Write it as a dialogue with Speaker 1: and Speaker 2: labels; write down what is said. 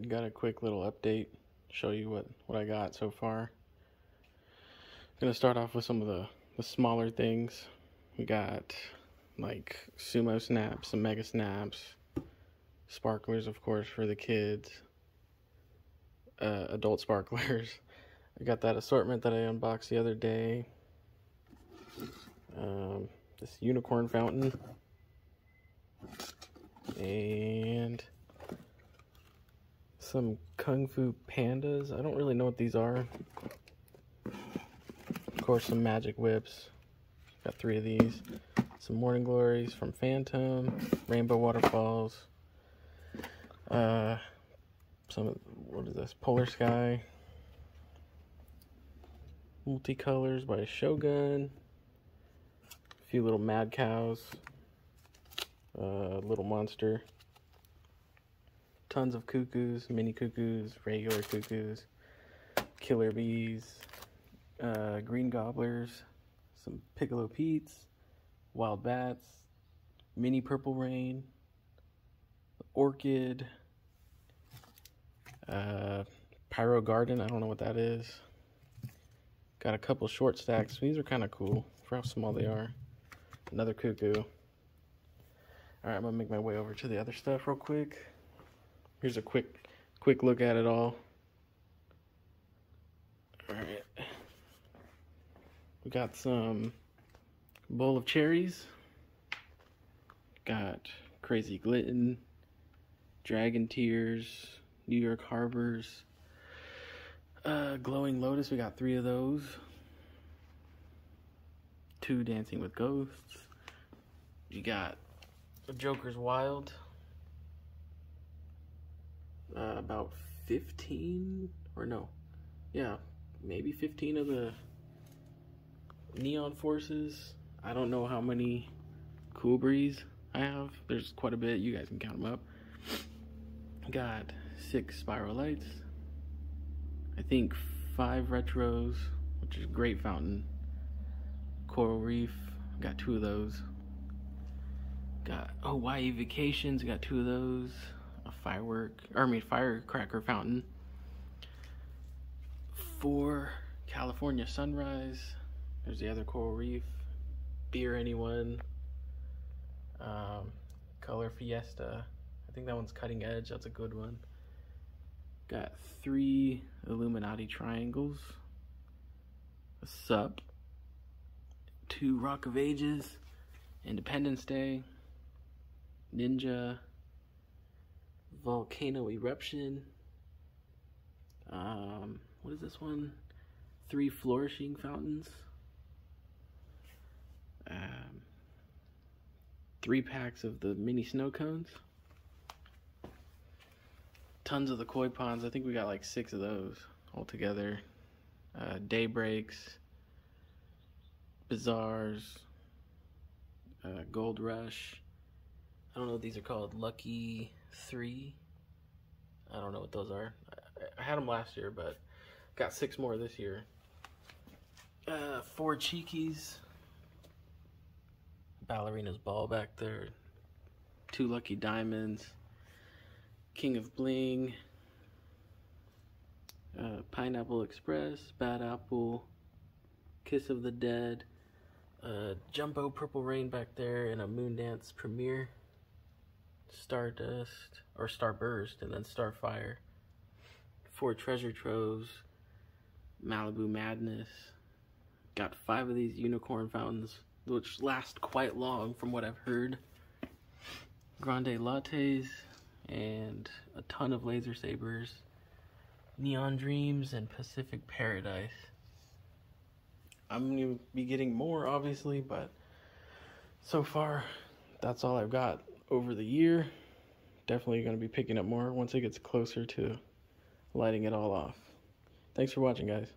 Speaker 1: got a quick little update, show you what I got so far. Gonna start off with some of the smaller things. We got like sumo snaps, some mega snaps, sparklers of course for the kids, adult sparklers. I got that assortment that I unboxed the other day. This unicorn fountain, and some Kung Fu pandas. I don't really know what these are. Of course, some magic whips. Got 3 of these. Some morning glories from Phantom, rainbow waterfalls. What is this? Polar Sky. Multicolors by Shogun. A few little mad cows. Little monster. Tons of cuckoos, mini cuckoos, regular cuckoos, killer bees, green gobblers, some piccolo petes, wild bats, mini purple rain, orchid, pyro garden, I don't know what that is. Got a couple short stacks. These are kind of cool for how small they are. Another cuckoo. Alright, I'm gonna make my way over to the other stuff real quick. Here's a quick look at it all. Alright. We got some bowl of cherries. Got crazy glitten, dragon tears, New York harbors, glowing lotus. We got 3 of those. 2 dancing with ghosts. You got the Joker's Wild. About 15, or no, yeah, maybe 15 of the neon forces. I don't know how many Cool Breeze I have. There's quite a bit. You guys can count them up. Got 6 spiral lights. I think 5 retros, which is great fountain. Coral Reef, got 2 of those. Got Hawaii Vacations, got 2 of those. A firecracker fountain. 4 California Sunrise. There's the other Coral Reef. Beer Anyone. Color Fiesta. I think that one's Cutting Edge. That's a good one. Got 3 Illuminati triangles. A sup. 2 Rock of Ages. Independence Day. Ninja. Volcano Eruption. What is this one? 3 Flourishing Fountains. 3 packs of the mini snow cones. Tons of the koi ponds. I think we got like 6 of those altogether. Daybreaks. Bazaars. Gold Rush. I don't know what these are called. Lucky 3. I don't know what those are. I had them last year, but got 6 more this year. 4 Cheekies. Ballerina's Ball back there. 2 Lucky Diamonds. King of Bling. Pineapple Express. Bad Apple. Kiss of the Dead. Jumbo Purple Rain back there, and a Moondance Premiere. Stardust, or Starburst, and then Starfire. 4 Treasure Troves. Malibu Madness. Got 5 of these unicorn fountains, which last quite long from what I've heard. Grande Lattes, and a ton of laser sabers. Neon Dreams, and Pacific Paradise. I'm going to be getting more, obviously, but so far, that's all I've got over the year. Definitely going to be picking up more once it gets closer to lighting it all off. Thanks for watching, guys.